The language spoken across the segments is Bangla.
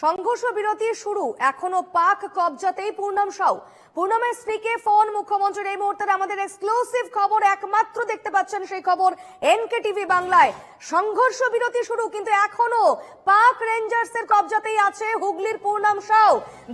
সংঘর্ষ বিরতি শুরু, এখনো পাক কবজাতেই পূর্ণম সাউ। পূর্ণমের স্ত্রীকে ফোন মুখ্যমন্ত্রীর। এই মুহূর্তে আমাদের এক্সক্লুসিভ খবর, একমাত্র দেখতে পাচ্ছেন সেই খবর এনকে টিভি বাংলায়। সংঘর্ষ বিরতি শুরু, কিন্তু এখনো পাক রেঞ্জার্সের কবজাতেই আছে হুগলির পূর্ণম সাউ,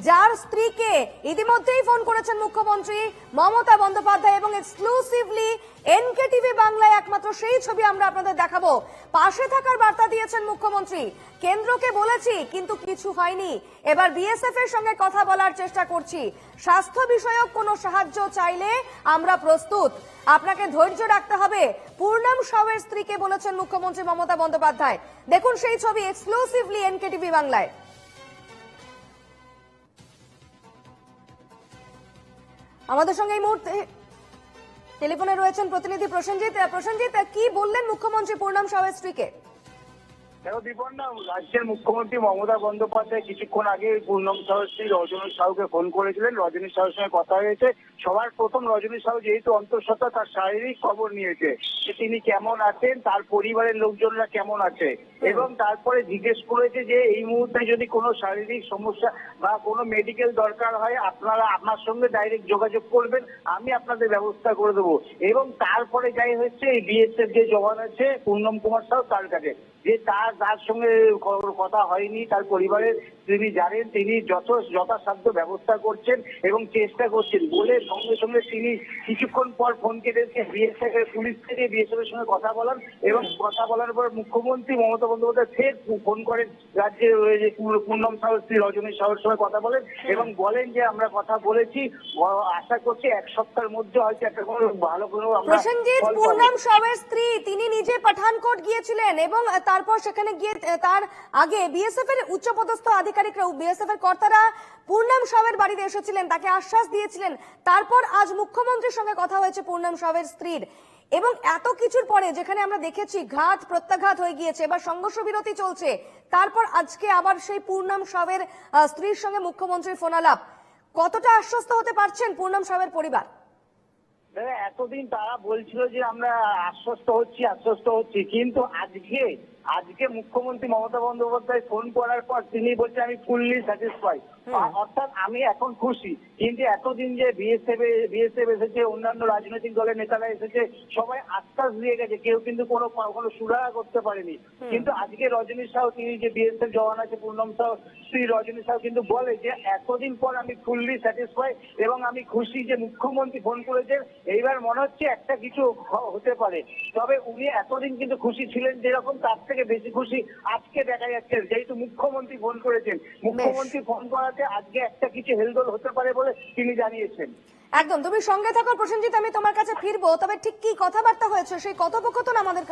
যার স্ত্রীকে ইতিমধ্যেই ফোন করেছেন মুখ্যমন্ত্রী মমতা বন্দ্যোপাধ্যায়। এবং এক্সক্লুসিভলি এনকে টিভি বাংলায় একমাত্র সেই ছবি আমরা আপনাদের দেখাবো। পাশে থাকার বার্তা দিয়েছেন মুখ্যমন্ত্রী, কেন্দ্রকে বলেছি কিন্তু কিছু হয়নি, এবার বিএসএফ এর সঙ্গে কথা বলার চেষ্টা করছি, স্বাস্থ্য বিষয়ক কোনো সাহায্য চাইলে আমরা প্রস্তুত, আপনাকে ধৈর্য রাখতে হবে, পূর্ণম সাউয়ের স্ত্রীকে বলেছেন মুখ্যমন্ত্রী মমতা বন্দ্যোপাধ্যায়। দেখুন সেই ছবি এক্সক্লুসিভলি এনকে টিভি বাংলায়। আমাদের সঙ্গে এই মুহূর্তে টেলিফোনে রয়েছেন প্রতিনিধি প্রসেনজিৎ। প্রসেনজিৎ, কি বললেন মুখ্যমন্ত্রী পূর্ণম সাউয়ের স্ত্রীকে? দেখো বিপন্না, রাজ্যের মুখ্যমন্ত্রী মমতা বন্দ্যোপাধ্যায় কিছুক্ষণ আগে পূর্ণম সাউয়ের স্ত্রী রজনী সাউকে ফোন করেছিলেন। রজনী সাউর সঙ্গে কথা হয়েছে। সবার প্রথম রজনী সাউ যেহেতু অন্তঃসত্ত্বা, তার শারীরিক খবর নিয়েছে যে তিনি কেমন আছেন, তার পরিবারের লোকজনরা কেমন আছে, এবং তারপরে জিজ্ঞেস করেছে যে এই মুহূর্তে যদি কোনো শারীরিক সমস্যা বা কোনো মেডিকেল দরকার হয় আপনারা আমার সঙ্গে ডাইরেক্ট যোগাযোগ করবেন, আমি আপনাদের ব্যবস্থা করে দেবো। এবং তারপরে যাই হচ্ছে এই বিএসএফ যে জওয়ান আছে পূর্ণম কুমার সাউ, তার কাছে যে তার সঙ্গে কথা হয়নি, তার পরিবারের তিনি জানেন, তিনি যথাসাধ্য ব্যবস্থা করছেন এবং চেষ্টা করছেন বলে সঙ্গে সঙ্গে তিনি কিছুক্ষণ পর ফোন কেটেছে বিএসএফ এর পুলিশ থেকে, বিএসএফ এর সঙ্গে কথা বলান। এবং কথা বলার পর মুখ্যমন্ত্রী মমতা বন্দ্যোপাধ্যায় ফের ফোন করেন রাজ্যের পূর্ণম সাউর স্ত্রী রজনী সাউর সঙ্গে কথা বলেন এবং বলেন যে আমরা কথা বলেছি, আশা করছি এক সপ্তাহের মধ্যে হয়তো একটা কোনো ভালো কোনো প্রসেনজিৎ, পূর্ণম সাউয়ের স্ত্রী তিনি নিজে পাঠানকোট গিয়েছিলেন এবং তারপর সেখানে গিয়ে তার আগে বিএসএফ এর উচ্চপদস্থ আধিকারিকরা, বিএসএফ এর কর্তারা পূর্ণম সাউয়ের বাড়িতে এসেছিলেন, তাকে আশ্বাস দিয়েছিলেন। তারপর আজ মুখ্যমন্ত্রীর সঙ্গে কথা হয়েছে পূর্ণম সাউয়ের স্ত্রীর। এবং এত কিছুর পরে যেখানে আমরা দেখেছি ঘাত প্রত্যাঘাত হয়ে গিয়েছে, এবার সংঘর্ষ বিরতি চলছে, তারপর আজকে আবার সেই পূর্ণম সাউয়ের স্ত্রীর সঙ্গে মুখ্যমন্ত্রীর ফোনালাপ, কতটা আশ্বস্ত হতে পারছেন পূর্ণম সাউয়ের পরিবার? এতদিন তারা বলছিল যে আমরা আশ্বস্ত হচ্ছি, কিন্তু আজকে মুখ্যমন্ত্রী মমতা বন্দ্যোপাধ্যায় ফোন করার পর তিনি বলছেন আমি ফুললি স্যাটিসফাইড, অর্থাৎ আমি এখন খুশি। কিন্তু এতদিন যে বিএসএফ এসেছে, অন্যান্য রাজনৈতিক দলের নেতারা এসেছে, সবাই আশ্বাস দিয়ে গেছে, কেউ কিন্তু কোনো সুরাহা করতে পারেনি। কিন্তু আজকে রজনী সাউ, তিনি যে বিএসএফ জওয়ান আছে পূর্ণম সাউ শ্রী রজনী সাউ কিন্তু বলে যে এতদিন পর আমি ফুললি স্যাটিসফাইড এবং আমি খুশি যে মুখ্যমন্ত্রী ফোন করেছেন, এইবার মনে হচ্ছে একটা কিছু হতে পারে। তবে উনি এতদিন কিন্তু খুশি ছিলেন, যেরকম তার থেকে বেশি খুশি আজকে দেখা যাচ্ছে, যেহেতু মুখ্যমন্ত্রী ফোন করেছেন। মুখ্যমন্ত্রী ফোন করাতে আজকে একটা কিছু হেলদোল হতে পারে বলে তিনি জানিয়েছেন। একদম, তুমি সঙ্গে থাকো প্রসেনজিৎ, আমি তোমার কাছে ফিরবো। তবে ঠিক কি কথাবার্তা হয়েছে, সেই কথোপকথন আমাদের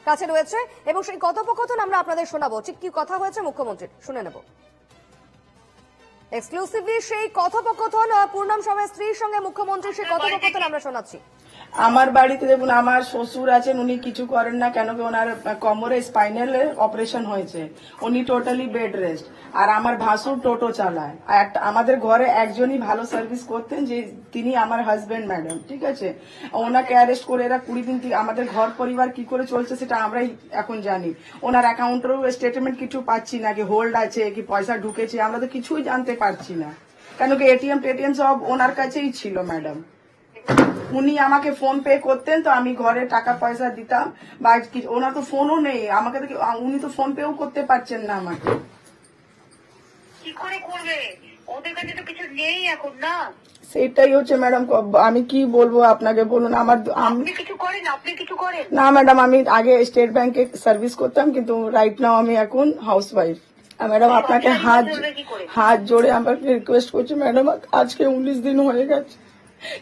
কাছে রয়েছে এবং সেই কথোপকথন আমরা আপনাদের শোনাবো। ঠিক কি কথা হয়েছে মুখ্যমন্ত্রীর, শুনে নেব এক্সক্লুসিভলি সেই কথোপকথন। পূর্ণম সাউয়ের স্ত্রীর সঙ্গে মুখ্যমন্ত্রীর সেই কথোপকথন আমরা শোনাচ্ছি। আমার বাড়িতে দেখুন, আমার শ্বশুর আছেন, উনি কিছু করেন না, কেন কি ওনার কোমরে স্পাইনাল অপারেশন হয়েছে, উনি টোটালি বেড রেস্ট। আর আমার ভাসুর টোটো চালায়। আমাদের ঘরে একজনই ভালো সার্ভিস করতেন, যে তিনি আমার হাজবেন্ড ম্যাডাম, ঠিক আছে। ওনাকে অ্যারেস্ট করে এরা 20 দিন থেকে আমাদের ঘর পরিবার কি করে চলছে সেটা আমরাই এখন জানি। ওনার অ্যাকাউন্টেরও স্টেটমেন্ট কিছু পাচ্ছি না, কি হোল্ড আছে কি পয়সা ঢুকেছে, আমরা তো কিছুই জানতে পারছি না, কেন কি এটিএম সব ওনার কাছেই ছিল ম্যাডাম। উনি আমাকে ফোন পে করতেন, তো আমি ঘরে টাকা পয়সা দিতাম, বা ওনার তো ফোনও নেই আমাকে, উনি তো ফোন পেও করতে পারছেন না আমাকে। কি করে করবে, ওদের কাছে তো কিছু নেই এখন না। সেটাই হচ্ছে ম্যাডাম, আমি কি বলবো আপনাকে বলুন। আপনি কিছু করেন? না ম্যাডাম, আমি আগে স্টেট ব্যাংকে সার্ভিস করতাম, কিন্তু রাইট নাও আমি এখন হাউস ওয়াইফ। ম্যাডাম আপনাকে হাত জোড়ে আমাকে রিকোয়েস্ট করছি ম্যাডাম, আজকে 19 দিন হয়ে গেছে,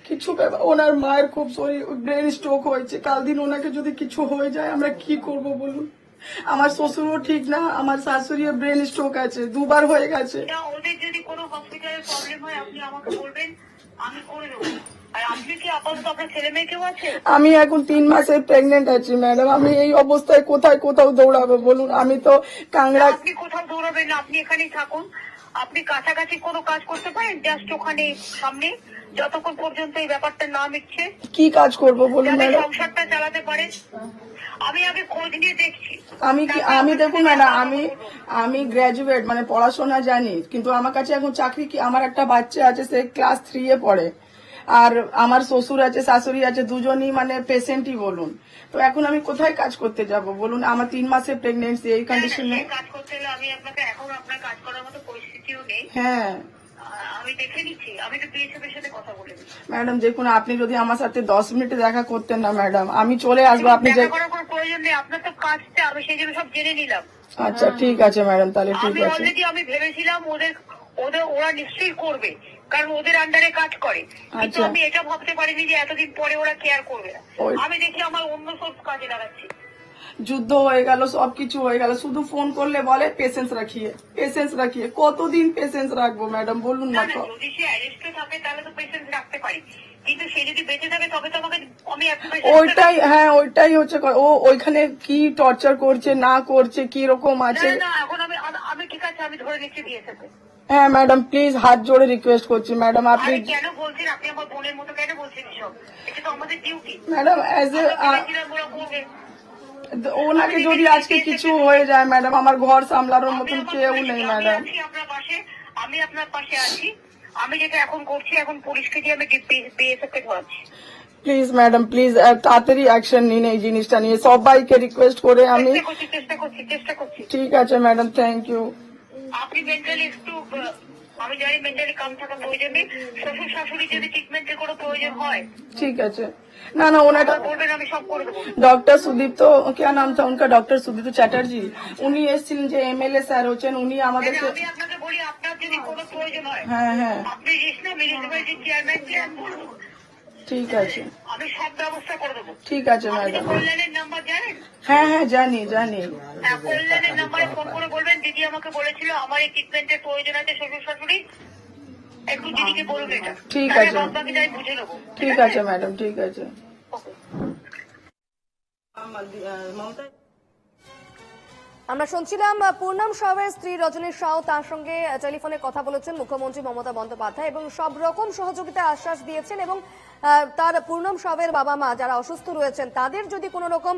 কিছু ওনার মায়ের খুব শরীর ব্রেন স্ট্রোক হয়েছে, কাল দিন ওনাকে যদি কিছু হয়ে যায় আমরা কি করব বলুন। আমার শ্বশুরও ঠিক না, আমার শাশুড়ির ব্রেন স্ট্রোক আছে, 2 বার হয়ে গেছে। ওদের যদি কোনো হসপিটালের প্রবলেম হয় আপনি আমাকে বলবেন, আমি করে দেবো। আর আপনি কি আপাতত আপনার ছেলে মেয়ে কেউ আছে? আমি এখন 3 মাসের প্রেগনেন্ট আছি ম্যাডাম, আমি এই অবস্থায় কোথাও দৌড়াবো বলুন। আমি তো কাংড়া। আপনি কোথাও দৌড়াবেন না, আপনি এখানেই থাকুন। আপনি কাছাকাছি কোনো কাজ করতে পারেন জাস্ট ওখানে সামনে, যতক্ষণ পর্যন্ত এই ব্যাপারটা না মিটছে, কি কাজ করব বলুন যাতে ম্যাডাম? সংসারটা চালাতে পারেন। আমি আগে খোঁজ নিয়ে দেখছি। আমি দেখুন ম্যাডাম, আমি গ্র্যাজুয়েট, মানে পড়াশোনা জানি, কিন্তু আমার কাছে এখন চাকরি কি? আমার একটা বাচ্চা আছে, সে ক্লাস 3 এ পড়ে, আর আমার শ্বশুর আছে, শাশুড়ি আছে, দুজনই মানে পেশেন্টই বলুন। তো এখন আমি কোথায় কাজ করতে যাব বলুন? আমার 3 মাসের প্রেগনেন্সি, এই কন্ডিশনে। কাজ করতে হলে আমি আপনাকে, এখন আপনার কাজ করার মতো পরিস্থিতিও নেই। হ্যাঁ আমি দেখে নিচ্ছি, আমি তো বিএসএফ এর সাথে কথা বলে নিচ্ছি। ম্যাডাম দেখুন, আপনি যদি আমার সাথে 10 মিনিটে দেখা করতেন না ম্যাডাম, আমি চলে আসবো। আপনি যে দেখা করার কোনো প্রয়োজন নেই, আপনার তো কাজটা, আমি সেই জন্য সব জেনে নিলাম। আচ্ছা ঠিক আছে ম্যাডাম, তাহলে ঠিক আমি আছে। অলরেডি আমি ভেবেছিলাম ওরা নিশ্চয়ই করবে, কারণ ওদের আন্ডারে কাজ করে, কিন্তু আচ্ছা। আমি এটা ভাবতে পারিনি যে এতদিন পরে ওরা কেয়ার করবে না। ওই- আমি দেখি আমার অন্য সব কাজে লাগাচ্ছি। যুদ্ধ হয়ে গেল, সবকিছু হয়ে গেল, শুধু ফোন করলে বলে পেশেন্স রাখিয়ে, পেশেন্স রাখিয়ে। কতদিন পেশেন্স রাখবো ম্যাডাম বলুন না না? না, যদি সে অ্যারেস্টে থাকে তাহলে তো পেশেন্স রাখতে পারি, কিন্তু সে যদি বেঁচে থাকে তবে তো আমাকে, আমি ওইটাই, হ্যাঁ ওইটাই হচ্ছে ও ওইখানে কি টর্চার করছে না করছে, কি রকম আছে। না এখন আমি ঠিক আছে, আমি ধরে নিচ্ছি বিএসএফ। হ্যাঁ ম্যাডাম প্লিজ, হাত জোড়ে রিকোয়েস্ট করছি ম্যাডাম, আপনি। আরে কেন বলছেন? আপনি আমার বোনের মতো কেন বলছেন এসব? এটা তো আমাদের ডিউটি। ম্যাডাম অ্যাজ এ ওনাকে যদি আজকে কিছু হয়ে যায় ম্যাডাম, আমার ঘর সামলানোর মতন কেউ নেই ম্যাডাম। আপনার পাশে, আমি আপনার পাশে আছি। আমি যেটা এখন করছি, এখন পুলিশকে দিয়ে আমি বিএসএফ কে ধরাচ্ছি। প্লিজ ম্যাডাম প্লিজ, তাড়াতাড়ি অ্যাকশন নিন এই জিনিসটা নিয়ে, সবাইকে রিকোয়েস্ট করে আমি। চেষ্টা করছি। ঠিক আছে ম্যাডাম, থ্যাংক ইউ। আপনি মেন্টালি একটু, আমি জানি মেন্টালি কাম থাকা প্রয়োজন নেই। শ্বশুর শাশুড়ি যদি ট্রিটমেন্টের কোনো প্রয়োজন হয় ठीक है। ना ना ওনাটা বলবেন, আমি সব করে দেবো। ডক্টর সুদীপ্ত, क्या नाम था उनका, ডক্টর সুদীপ্ত চ্যাটার্জি, উনি এসেছিলেন, যে এমএলএ স্যার হচ্ছেন, উনি আমাদেরকে। আমি আপনাকে বলি, আপনার যদি কোনো প্রয়োজন হয়, হ্যাঁ হ্যাঁ আপনি রিজনাল মিউনিসিপ্যালিটি চেয়ারম্যানকে বলুন, ঠিক আছে আমি সব ব্যবস্থা করে দেবো। ঠিক আছে আপনি ম্যাডাম। কল্যাণের নাম্বার জানেন? হ্যাঁ হ্যাঁ জানি জানি। হ্যাঁ, কল্যাণের নাম্বারে ফোন করে বলবেন দিদি আমাকে বলেছিল আমার এই ট্রিটমেন্টের প্রয়োজন আছে শ্বশুর শাশুড়ি, একটু দিদিকে বলুন এটা। ঠিক তাহলে আছে। বাদবাকিটা আমি বুঝে নেবো। ঠিক আছে ম্যাডাম, ঠিক আছে। ওকে। আমরা শুনছিলাম পূর্ণম সাউয়ের স্ত্রী রজনী সাউ, তার সঙ্গে টেলিফোনে কথা বলেছেন মুখ্যমন্ত্রী মমতা বন্দ্যোপাধ্যায় এবং সব রকম সহযোগিতা আশ্বাস দিয়েছেন, এবং তার পূর্ণম সাউয়ের বাবা মা যারা অসুস্থ রয়েছেন তাদের যদি কোনো রকম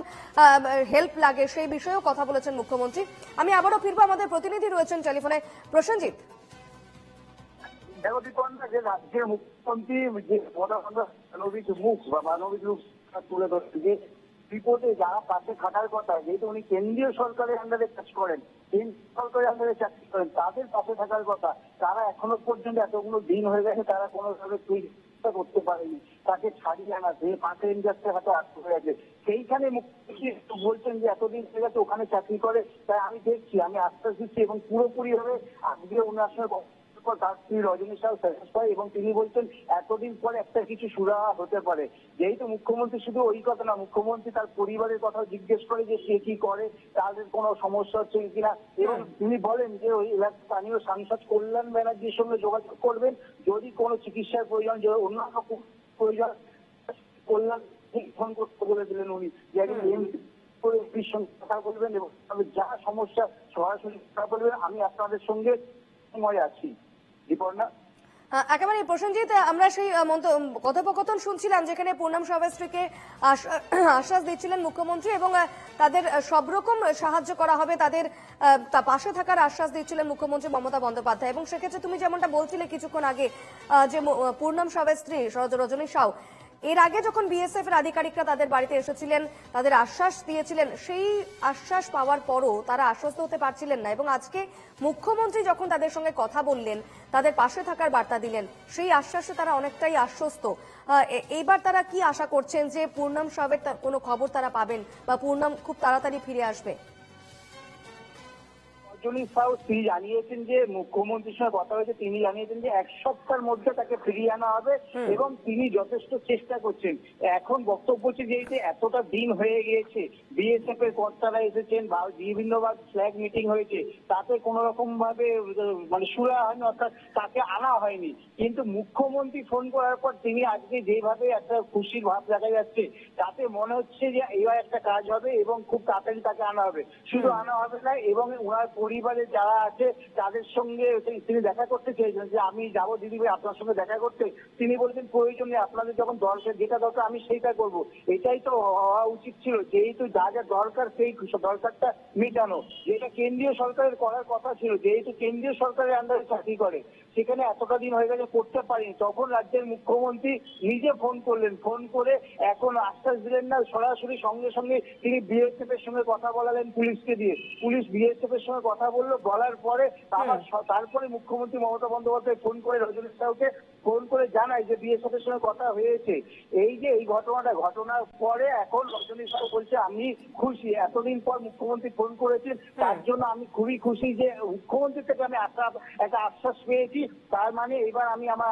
হেল্প লাগে সেই বিষয়েও কথা বলেছেন মুখ্যমন্ত্রী। আমি আবারও ফিরবো, আমাদের প্রতিনিধি রয়েছেন টেলিফোনে, প্রসেনজিৎ। দেখো দীপনদা, যে রাজ্যের মুখ্যমন্ত্রী যে মানবিক মুখ বা মানবিক রূপ তুলে ধরছেন, যে বিপদে যারা পাশে থাকার কথা, যেহেতু উনি কেন্দ্রীয় সরকারের আন্ডারে কাজ করেন, কেন্দ্রীয় সরকারের আন্ডারে চাকরি করেন, তাদের পাশে থাকার কথা, তারা এখনো পর্যন্ত এতগুলো দিন হয়ে গেছে তারা কোনোভাবে চেষ্টা করতে পারেনি তাকে ছাড়িয়ে আনা, যে পাশে ইন্ডাস্ট্রির হাতে আটকে হয়ে গেছে। সেইখানে মুখ্যমন্ত্রী বলছেন যে এতদিন হয়ে গেছে ওখানে চাকরি করে, তাই আমি দেখছি, আমি আশ্বাস দিচ্ছি, এবং পুরোপুরি ভাবে আজকে ওনার সঙ্গে তার স্ত্রী রজনী সাউ স্যাটিসফাই, এবং তিনি বলছেন এতদিন পরে একটা কিছু সুরাহা হতে পারে। যেহেতু মুখ্যমন্ত্রী শুধু ওই কথা না, মুখ্যমন্ত্রী তার পরিবারের কথা জিজ্ঞেস করে যে সে কি করে, তাদের কোনো সমস্যা হচ্ছে কিনা, এবং তিনি বলেন যে ওই এলাকার স্থানীয় সাংসদ কল্যাণ ব্যানার্জির সঙ্গে যোগাযোগ করবেন যদি কোনো চিকিৎসার প্রয়োজন, যে অন্যান্য প্রয়োজন, কল্যাণ ফোন করতে বলে দিলেন উনি, যে এমপির সঙ্গে কথা বলবেন এবং যা সমস্যা সরাসরি কথা বলবেন, আমি আপনাদের সঙ্গে সময় আছি। একেবারে প্রসেনজিৎ, আমরা সেই কথোপকথন শুনছিলাম যেখানে পূর্ণম সাউয়ের স্ত্রীকে আশ্বাস দিচ্ছিলেন মুখ্যমন্ত্রী এবং তাদের সব রকম সাহায্য করা হবে, তাদের পাশে থাকার আশ্বাস দিচ্ছিলেন মুখ্যমন্ত্রী মমতা বন্দ্যোপাধ্যায়। এবং সেক্ষেত্রে তুমি যেমনটা বলছিলে কিছুক্ষণ আগে, যে পূর্ণম সাউয়ের স্ত্রী রজনী সাউ এর আগে যখন বিএসএফ এর আধিকারিকরা তাদের বাড়িতে এসেছিলেন, তাদের আশ্বাস দিয়েছিলেন, সেই আশ্বাস পাওয়ার পরও তারা আশ্বস্ত হতে পারছিলেন না, এবং আজকে মুখ্যমন্ত্রী যখন তাদের সঙ্গে কথা বললেন, তাদের পাশে থাকার বার্তা দিলেন, সেই আশ্বাসে তারা অনেকটাই আশ্বস্ত। এইবার তারা কি আশা করছেন যে পূর্ণম সাউয়ের কোনো খবর তারা পাবেন বা পূর্ণম খুব তাড়াতাড়ি ফিরে আসবে? রজনী সাউ তিনি জানিয়েছেন যে মুখ্যমন্ত্রীর সঙ্গে কথা হয়েছে, তিনি জানিয়েছেন যে 1 সপ্তাহের মধ্যে তাকে ফিরিয়ে আনা হবে এবং তিনি যথেষ্ট চেষ্টা করছেন। এখন বক্তব্য হচ্ছে যেহেতু এতটা দিন হয়ে গিয়েছে, বিএসএফ এর কর্তারা এসেছেন বা বিভিন্নবার ফ্ল্যাগ মিটিং হয়েছে, তাতে কোন রকম ভাবে মানে সুরা হয়নি, অর্থাৎ তাকে আনা হয়নি। কিন্তু মুখ্যমন্ত্রী ফোন করার পর তিনি আজকে যেভাবে একটা খুশির ভাব দেখা যাচ্ছে, তাতে মনে হচ্ছে যে এবার একটা কাজ হবে এবং খুব তাড়াতাড়ি তাকে আনা হবে। শুধু আনা হবে না, এবং ওনার পরিবারের যারা আছে তাদের সঙ্গে তিনি দেখা করতে চেয়েছেন যে আমি যাবো দিদিভাই আপনার সঙ্গে দেখা করতে। তিনি বলছেন প্রয়োজন নেই, আপনাদের যখন দরকার যেটা দরকার আমি সেইটা করব। এটাই তো হওয়া উচিত ছিল, যেহেতু যা যা দরকার সেই দরকারটা মেটানো, যেটা কেন্দ্রীয় সরকারের করার কথা ছিল। যেহেতু কেন্দ্রীয় সরকারের আন্ডারে চাকরি করে, সেখানে এতটা দিন হয়ে গেছে করতে পারিনি। তখন রাজ্যের মুখ্যমন্ত্রী নিজে ফোন করলেন, ফোন করে এখন আশ্বাস দিলেন না, সরাসরি সঙ্গে সঙ্গে তিনি বিএসএফ এর সঙ্গে কথা বলালেন পুলিশকে দিয়ে। পুলিশ বিএসএফ এর সঙ্গে কথা বললো, বলার পরে তারপরে মুখ্যমন্ত্রী মমতা বন্দ্যোপাধ্যায় ফোন করে রজনী সাহুকে ফোন করে জানায় যে বিএসএফ এর সঙ্গে কথা হয়েছে। এই যে এই ঘটনার পরে এখন রজনী সাহু বলছে আমি খুশি, এতদিন পর মুখ্যমন্ত্রী ফোন করেছেন, তার জন্য আমি খুবই খুশি যে মুখ্যমন্ত্রী থেকে আমি একটা আশ্বাস পেয়েছি। তার মানে এবার আমি আমার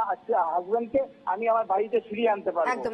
হাজবেন্ডকে আমি আমার বাড়িতে ফিরিয়ে আনতে পারবো।